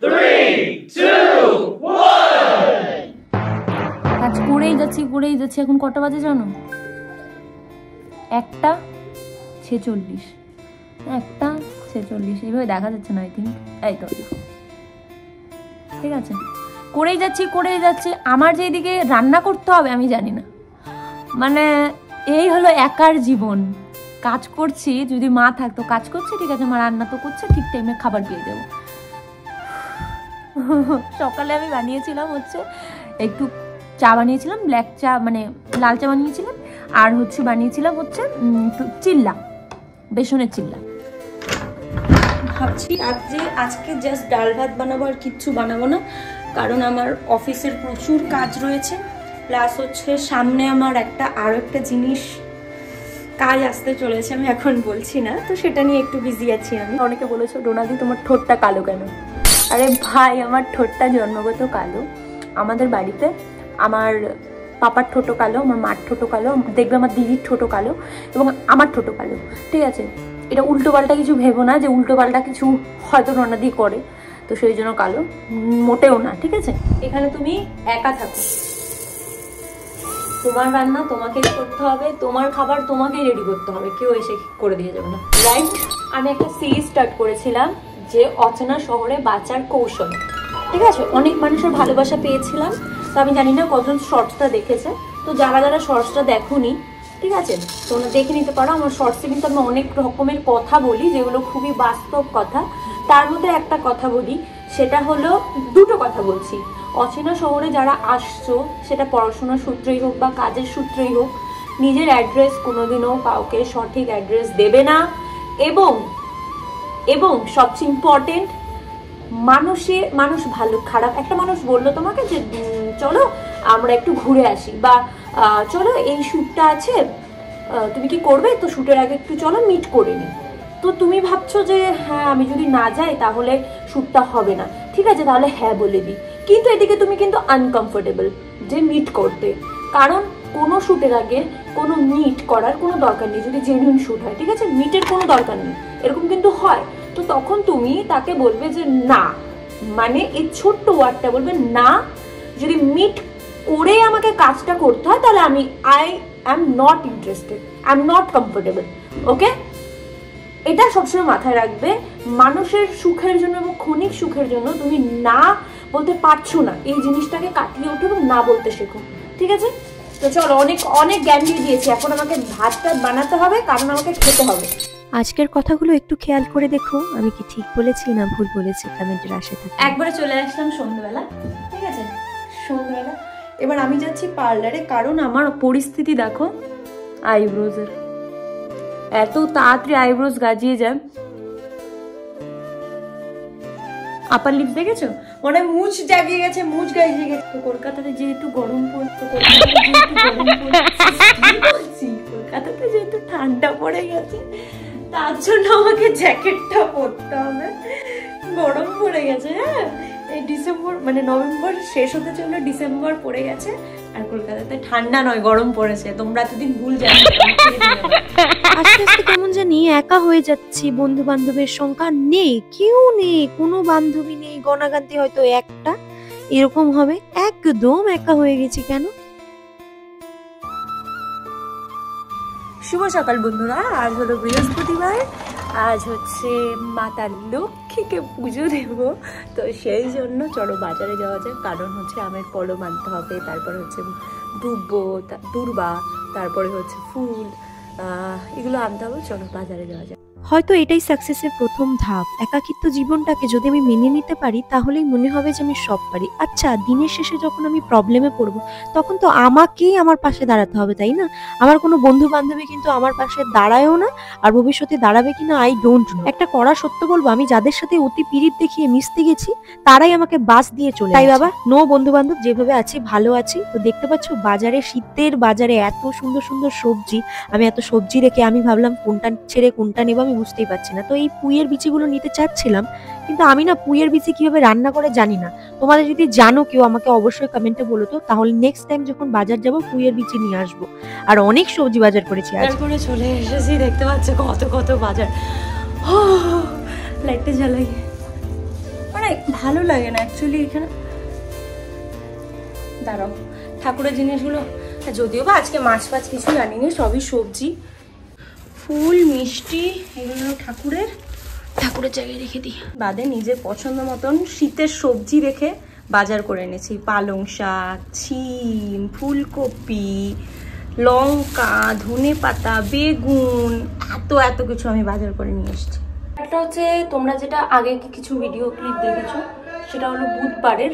3, 2, 1 কাজ করেই যাচ্ছি এখন কটা বাজে জানো? 1:46 এইভাবে দেখা যাচ্ছে না আই থিঙ্ক। এই তো ঠিক আছে, করেই যাচ্ছি। আমার যে এদিকে রান্না করতে হবে আমি জানি না, মানে এই হলো একার জীবন। কাজ করছি, যদি মা থাকতো কাজ করছে ঠিক আছে, মা রান্না তো করছে, ঠিক টাইমে খাবার পেয়ে যাবো। সকালে আমি বানিয়েছিলাম একটু চা বানিয়েছিলাম, ব্ল্যাক চা মানে লাল চা বানিয়েছিলাম, আর বানিয়েছিলাম চিল্লা, বেসনের চিল্লা। ভাবছি আজকে জাস্ট ডাল ভাত বানাবো, আর কিচ্ছু বানাবো না, কারণ আমার অফিসের প্রচুর কাজ রয়েছে। প্লাস সামনে আমার আরো একটা জিনিস কাজ আসতে চলেছে, আমি এখন বলছি না, তো সেটা নিয়ে একটু বিজি আছি আমি। অনেকে বলেছো ডোনাদি তোমার ঠোঁটটা কালো কেন? আরে ভাই, আমার ঠোঁটটা জন্মগত কালো। আমাদের বাড়িতে আমার পাপার ঠোঁটো কালো, আমার মার ঠোঁটো কালো, দেখবে আমার দিদির ঠোঁটো কালো, এবং আমার ঠোঁটো কালো। ঠিক আছে, এটা উল্টো পাল্টা কিছু ভেবো না যে উল্টো পাল্টা কিছু হয়তো ডোনাদি করে, তো সেই জন্য কালো মোটেও না। ঠিক আছে, এখানে তুমি একা থাকো, তোমার রান্না তোমাকেই করতে হবে, তোমার খাবার তোমাকেই রেডি করতে হবে, কেউ এসে করে দিয়ে যাবে না, রাইট? আমি একটা সিরিজ স্টার্ট করেছিলাম যে অচেনা শহরে বাঁচার কৌশল। ঠিক আছে, অনেক মানুষের ভালোবাসা পেয়েছিলাম, তো আমি জানি না কজন শর্টসটা দেখেছে, তো যারা শর্টসটা দেখোনি ঠিক আছে তোমরা দেখে নিতে পারো। আমার শর্টসে কিন্তু আমি অনেক রকমের কথা বলি, যেগুলো খুবই বাস্তব কথা। তার মধ্যে একটা কথা বলি, সেটা হলো দুটো কথা বলছি। অচেনা শহরে যারা আসছো, সেটা পড়াশোনার সূত্রেই হোক বা কাজের সূত্রেই হোক, নিজের অ্যাড্রেস কোনোদিনও কাউকে সঠিক অ্যাড্রেস দেবে না, এবং সবচেয়ে ইম্পর্টেন্ট, মানুষ ভালো খারাপ, একটা মানুষ বললো তোমাকে যে চলো আমরা একটু ঘুরে আসি, বা চলো এই শ্যুটটা আছে তুমি কি করবে, তো শ্যুটের আগে একটু চলো মিট করে নি। তো তুমি ভাবছো যে হ্যাঁ আমি যদি না যাই তাহলে শ্যুটটা হবে না, ঠিক আছে তাহলে হ্যাঁ বলে দিই, কিন্তু এদিকে তুমি কিন্তু আনকমফোর্টেবল যে মিট করতে, কারণ কোনো শ্যুটের আগে কোনো মিট করার কোনো দরকার নেই, যদি জেনুইন শ্যুট হয়। ঠিক আছে, মিটের কোনো দরকার নেই, এরকম কিন্তু হয়। তো তখন তুমি তাকে বলবে যে না, মানে এই ছোট্ট ওয়ার্ডটা বলবে না, যদি মিট করে আমাকে কাজটা করতে হয় তাহলে I am not interested, I am not comfortable. Okay, এটা সবসময় মাথায় রাখবে। মানুষের সুখের জন্য এবং ক্ষণিক সুখের জন্য তুমি না বলতে পারছো না, এই জিনিসটাকে কাটিয়ে ওঠো এবং না বলতে শেখো। ঠিক আছে, তো চলো অনেক জ্ঞান দিয়ে দিয়েছি, এখন আমাকে ভাতটা বানাতে হবে, কারণ আমাকে খেতে হবে। আজকের কথাগুলো একটু খেয়াল করে দেখো, আমি কি ঠিক বলেছি না ভুল বলেছি, কমেন্টের আশা থাকি। একবারে চলে আসলাম সন্ধ্যাবেলা, ঠিক আছে সন্ধ্যাবেলা। এবার আমি যাচ্ছি পার্লারে, কারণ আমার পরিস্থিতি দেখো, আইব্রোজের এত তাড়াতাড়ি আইব্রোজ গাজিয়ে যায়। আপার লিপস দেখেছো, মানে মুছ জাগিয়ে গেছে, মুছ গাজিয়ে গেছে। তো কলকাতাতে যেহেতু গরম পড়ছে, কলকাতাতে যেহেতু ঠান্ডা পড়ে গেছে, তার জন্য আমাকে জ্যাকেটটা পরতে হবে, গরম পড়ে গেছে। হ্যাঁ, এই ডিসেম্বর মানে নভেম্বর শেষ হতে চললো, ডিসেম্বর পড়ে গেছে, আর কলকাতাতে ঠান্ডা নয় গরম পড়েছে। তোমরা এতদিন ভুল জানো। আস্তে আস্তে কেমন জানি একা হয়ে যাচ্ছি, বন্ধু বান্ধবের সংখ্যা নেই, কেউ নেই, কোনো বান্ধবী নেই, গণাগান্তি হয়তো একটা, এরকম হবে, একদম একা হয়ে গেছি কেন। শুভ সকাল বন্ধুরা, আজ হলো বৃহস্পতিবার, আজ মাতা লক্ষ্মীকে পুজো দেব, তো সেই জন্য চলো বাজারে যাওয়া যায়, কারণ আমের কলম আনতে হবে, তারপরে দূর্বা, তারপরে ফুল, এগুলো আনতে হবে, চলো বাজারে যাওয়া যায়। হয়তো এটাই সাকসেসের প্রথম ধাপ। একাকিত্ব জীবনটাকে যদি আমি মেনে নিতে পারি তাহলেই মনে হবে যে আমি সব পারি। আচ্ছা, দিনের শেষে যখন আমি প্রবলেমে পড়বো তখন তো আমাকেই আমার পাশে দাঁড়াতে হবে, তাই না? আমার কোনো বন্ধু বান্ধবী কিন্তু আমার পাশে দাঁড়ায়ও না, আর ভবিষ্যতে দাঁড়াবে কিনা আই ডোন্ট নো। একটা কড়া সত্য বলবো, আমি যাদের সাথে অতি পীড়িত দেখিয়ে মিশতে গেছি তারাই আমাকে বাস দিয়ে চলে, তাই বাবা নো বন্ধু বান্ধব, যেভাবে আছি ভালো আছি। তো দেখতে পাচ্ছ বাজারে, শীতের বাজারে এত সুন্দর সুন্দর সবজি, আমি এত সবজি রেখে আমি ভাবলাম কোনটা ছেড়ে কোনটা নেবো আমি বুঝতেই পারছি না। তো এই পুঁইয়ের বিচিগুলো নিতে চাচ্ছিলাম, কিন্তু আমি না পুঁইয়ের বিচি কিভাবে রান্না করে জানি না। তোমাদের যদি জানো কেউ আমাকে অবশ্যই কমেন্টে বলো তো, তাহলে নেক্সট টাইম যখন বাজার যাব পুঁইয়ের বিচি নিয়ে আসবো। আর অনেক সবজি বাজার করেছি, আজ করে চলে এসেছি, দেখতে পাচ্ছ কত বাজার। লাইটটা জ্বালাই, মানে ভালো লাগে না অ্যাকচুয়ালি এখানে। দাঁড়াও, ঠাকুরের জিনিসগুলো যদিও বা আজকে মাছ ফাছ কিছুই আনিনি, সবই সবজি, ফুল মিষ্টি এগুলো ঠাকুরের জায়গায় রেখে দিই। বাদে নিজের পছন্দ মতন শীতের সবজি রেখে বাজার করে এনেছি। পালং শাক, শিম, ফুলকপি, লঙ্কা, ধনে পাতা, বেগুন, এত কিছু আমি বাজার করে নিয়ে এসেছি। একটা হচ্ছে তোমরা যেটা আগে কিছু ভিডিও ক্লিপ দেখেছো, সেটা হলো বুধবারের।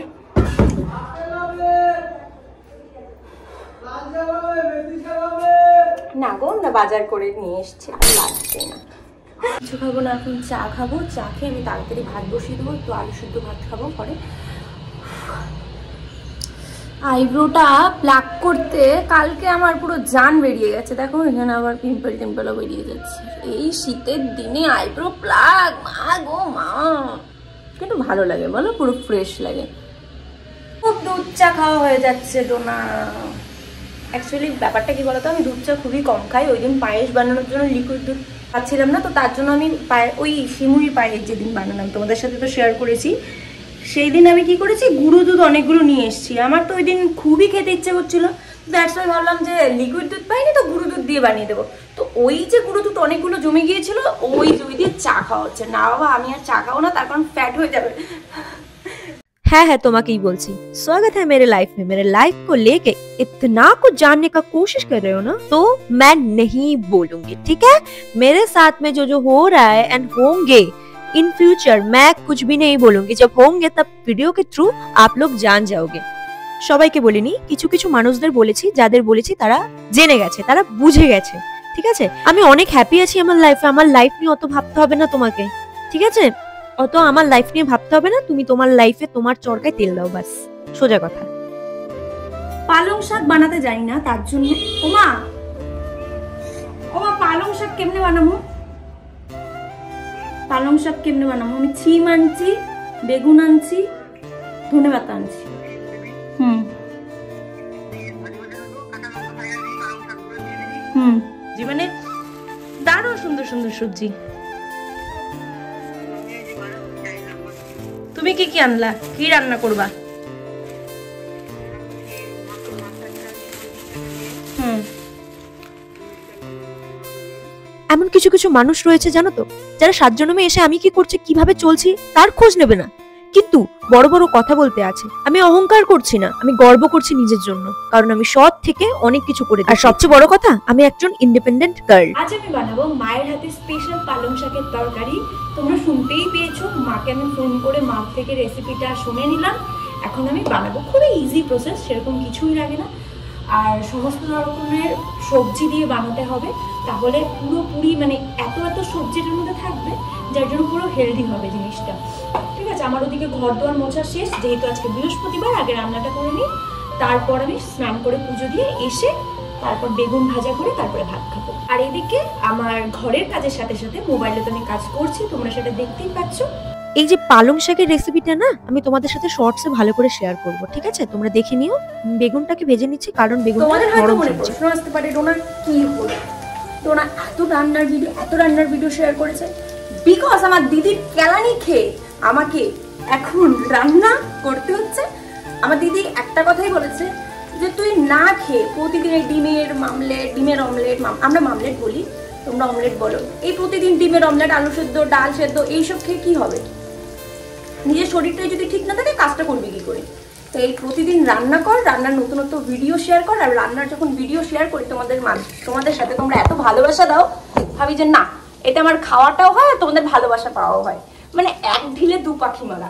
না গো, আমরা বাজার করে নিয়ে এসেছি, আর লাগছে না। কিছু খাবো না, এখন চা খাবো। চা খেয়ে আমি তাড়াতাড়ি ভাত বসিয়ে দেবো, একটু আলু সিদ্ধ ভাত খাবো। পরে আইব্রোটা প্লাক করতে কালকে আমার পুরো জান বেরিয়ে গেছে। দেখো এখানে আবার টিম্পলও বেরিয়ে যাচ্ছে। এই শীতের দিনে আইব্রো প্লাক, মা গো মা, কিন্তু ভালো লাগে বলো, পুরো ফ্রেশ লাগে। খুব দুধ চা খাওয়া হয়ে যাচ্ছে তো না। অ্যাকচুয়ালি ব্যাপারটা কি বলতো, আমি দুধ চা খুবই কম খাই। ওই দিন পায়েস বানানোর জন্য লিকুইড দুধ পাচ্ছিলাম না, তো তার জন্য আমি ওই শিমুই পায়েস যেদিন বানালাম তোমাদের সাথে তো শেয়ার করেছি, সেই দিন আমি কি করেছি, গুঁড়ো দুধ অনেকগুলো নিয়ে এসেছি। আমার তো ওই দিন খুবই খেতে ইচ্ছে করছিল, দ্যাটস ওয়াই ভাবলাম যে লিকুইড দুধ পাইনি তো গুঁড়ো দুধ দিয়ে বানিয়ে দেবো। তো ওই যে গুঁড়ো দুধ অনেকগুলো জমে গিয়েছিল, ওই দিয়ে চা খাওয়া হচ্ছে। না বাবা, আমি আর চা খাবো না, তার কারণ ফ্যাট হয়ে যাবে। है তোমাকেই বলছি। स्वागत है मेरे लाइफ में। मेरे लाइफ को लेके इतना कुछ जानने का कोशिश कर रहे हो ना, तो मैं नहीं बोलूंगी, ठीक है। मेरे साथ में जो हो रहा है एंड होंगे इन फ्यूचर, मैं कुछ भी नहीं बोलूंगी। जब होंगे तब वीडियो के थ्रू आप लोग जान जाओगे। সবাইকে বলিনি, কিছু কিছু মানুষদের বলেছি, যাদের বলেছি তারা জেনে গেছে, তারা বুঝে গেছে, ঠিক আছে। আমি অনেক হ্যাপি আছি আমার লাইফে। আমার লাইফ নিয়ে অত ভাবতে হবে না তোমাকে, ঠিক আছে। অত আমার লাইফ নিয়ে ভাবতে হবে না। তুমি তোমার লাইফে তোমার চরকায় তেল দাও, বাস, সোজা কথা। পালং শাক বানাতে জানি না, তার জন্য ওমা পালং শাক কেমনে বানাবো? আমি ছিম আনছি, বেগুন আনছি, ধনে পাতা আনছি। জি, মানে দারুণ সুন্দর সুন্দর সবজি। তুমি কি কি আনলা? কি রান্না করবা? এমন কিছু কিছু মানুষ রয়েছে জানো তো, যারা 7 জন্মে এসে আমি কি করছি, কিভাবে চলছি তার খোঁজ নেবে না, কিন্তু বড় বড় কথা বলতে আছে। আমি অহংকার করছি না, আমি গর্ব করছি নিজের জন্য, কারণ আমি সৎ থেকে অনেক কিছু করে। আর সবচেয়ে বড় কথা, আমি একজন ইন্ডিপেন্ডেন্ট গার্ল। আজ আমি বানাবো মায়ের হাতে স্পেশাল পালং শাকের তরকারি। তোমরা শুনতেই পেয়েছো, মাকে আমি ফোন করে মা থেকে রেসিপিটা শুনে নিলাম। এখন আমি বানাবো, খুবই ইজি প্রসেস, সেরকম কিছুই লাগে না। আর সমস্ত রকমের সবজি দিয়ে বানাতে হবে, তাহলে পুরোপুরি মানে এত সবজির মধ্যে থাকবে, যার জন্য পুরো হেলদি হবে জিনিসটা, ঠিক আছে। আমার ওদিকে ঘর দোয়ার মোছা শেষ, যেহেতু আজকে বৃহস্পতিবার, আগে রান্নাটা করে নিই, তারপর আমি স্নান করে পুজো দিয়ে এসে তারপর বেগুন ভাজা করে তারপরে ভাত খাবো। আর এদিকে আমার ঘরের কাজের সাথে সাথে মোবাইলে তো আমি কাজ করছি, তোমরা সেটা দেখতেই পাচ্ছ। এই যে পালং শাকের রেসিপিটা না, আমি তোমাদের সাথে শর্টসে ভালো করে শেয়ার করব, ঠিক আছে। তোমরা দেখে নিও। বেগুনটাকে ভেজে নিচ্ছি, কারণ বেগুনটা নরম হচ্ছে। প্রশ্ন আসতে পারে, ডোনা কি হলো, ডোনা এত রান্নার ভিডিও শেয়ার করেছে, বিকজ আমার দিদির কেলানি খেয়ে আমাকে এখন রান্না করতে হচ্ছে। আমার দিদি একটা কথাই বলেছে যে তুই না খেয়ে প্রতিদিন ডিমের অমলেট, আমরা মামলেট বলি, তোমরা অমলেট বলো, এই প্রতিদিন ডিমের অমলেট, আলু সেদ্ধ, ডাল সেদ্ধ, এইসব খেয়ে কি হবে? নিজের শরীরটাই যদি ঠিক না থাকে, কাজটা করবি কি করে? তো এই প্রতিদিন রান্না কর, রান্নার নতুন ভিডিও শেয়ার কর। আর রান্নার যখন ভিডিও শেয়ার করি তোমাদের সাথে, তোমরা এত ভালোবাসা দাও, ভাবি যে না, এটা আমার খাওয়াটাও হয় আর তোমাদের ভালোবাসা পাওয়াও হয়, মানে এক ঢিলে দু পাখি মারা।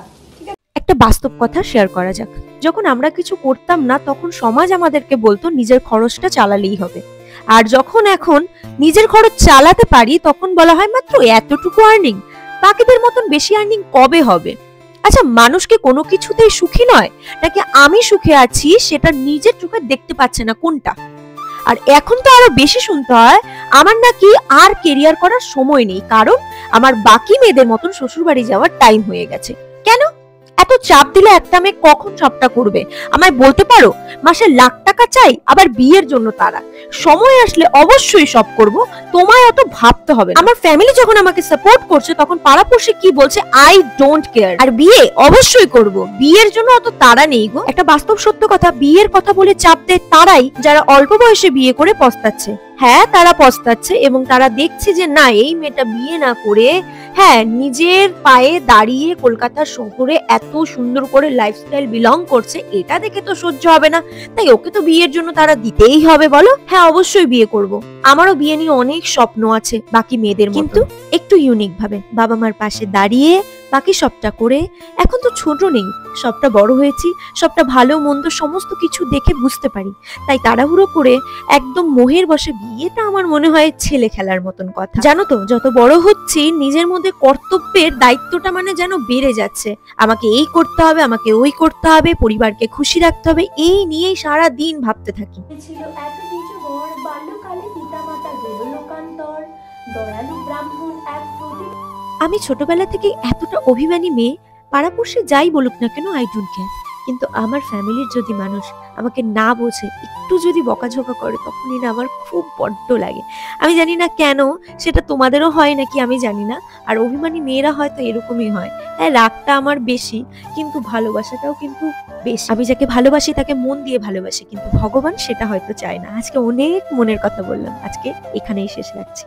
একটা বাস্তব কথা শেয়ার করা যাক। যখন আমরা কিছু করতাম না, তখন সমাজ আমাদেরকে বলতো নিজের খরচটা চালালেই হবে। আর যখন এখন নিজের খরচ চালাতে পারি, তখন বলা হয় মাত্র এতটুকু আর্নিং, বাকিদের মতন বেশি আর্নিং কবে হবে? আচ্ছা, মানুষ কি কোনো কিছুতেই সুখী নয়, নাকি আমি সুখে আছি সেটা নিজের চোখে দেখতে পাচ্ছে না কোনটা? আর এখন তো আরো বেশি শুনতে হয় আমার নাকি আর কেরিয়ার করার সময় নেই, কারণ আমার বাকি মেয়েদের মতন শ্বশুর বাড়ি যাওয়ার টাইম হয়ে গেছে। কেন? এত চাপ দিলে একটা মেয়ে কখন সবটা করবে আমায় বলতে পারো? মাসে লাখ টাকা চাই, আবার বিয়ের জন্য তারা। সময় আসলে অবশ্যই সব করব, তোমায় অত ভাবতে হবে না। আমার ফ্যামিলি যখন আমাকে সাপোর্ট করছে তখন পাড়াপড়শি কি বলছে আই ডোন্ট কেয়ার। আর বিয়ে অবশ্যই করব, বিয়ের জন্য অত তাড়া নেই গো। একটা বাস্তব সত্য কথা, বিয়ের কথা বলে চাপ দেয় তারাই যারা অল্প বয়সে বিয়ে করে পস্তাচ্ছে। হ্যাঁ, তারা পস্তাচ্ছে এবং তারা দেখছে যে না, এই মেয়েটা বিয়ে না করে হ্যাঁ নিজের পায়ে দাঁড়িয়ে কলকাতার শহরে এত সুন্দর করে লাইফস্টাইল বিলং করছে, এটা দেখে তো সহ্য হবে না, তাই ওকে তো বিয়ের জন্য তারা দিতেই হবে। বলো হ্যাঁ, অবশ্যই বিয়ে করব। আমারও বিয়ে নিয়ে অনেক স্বপ্ন আছে বাকি মেয়েদের, কিন্তু একটু ইউনিক ভাবে বাবা মার পাশে দাঁড়িয়ে বাকি সবটা করে। এখন তো ছোট নেই, সবটা বড় হয়েছি, সবটা ভালো মন্দ সমস্ত কিছু দেখে বুঝতে পারি। তাই তাড়াহুড়ো করে একদম মোহের বশে বিয়েটা আমার মনে হয় ছেলে খেলার মতন কথা। জানো তো, যত বড় হচ্ছি নিজের মধ্যে কর্তব্যের দায়িত্বটা মানে যেন বেড়ে যাচ্ছে। আমাকে এই করতে হবে, আমাকে ওই করতে হবে, পরিবারকে খুশি রাখতে হবে, এই নিয়েই সারা দিন ভাবতে থাকি। ছিল এত কিছু ঘর, বাল্যকালে পিতা মাতা গেল লোকান্তর, দয়ালু ব্রাহ্মণ এক প্রদীপ। আমি ছোটবেলা থেকে এতটা অভিমানী মেয়ে, পাড়াপড়শি যাই বলুক না কেন আই ডোন্ট কেয়ার। কিন্তু আমার ফ্যামিলির যদি মানুষ আমাকে না বোঝে, একটু যদি বকাঝকা করে, তখনই না আমার খুব বড্ড লাগে। আমি জানি না কেন, সেটা তোমাদেরও হয় নাকি আমি জানি না। আর অভিমানী মেয়েরা হয়তো এরকমই হয়। হ্যাঁ, রাগটা আমার বেশি, কিন্তু ভালোবাসাটাও কিন্তু বেশি। আমি যাকে ভালোবাসি তাকে মন দিয়ে ভালোবাসি, কিন্তু ভগবান সেটা হয়তো চায় না। আজকে অনেক মনের কথা বললাম, আজকে এখানেই শেষ রাখছি।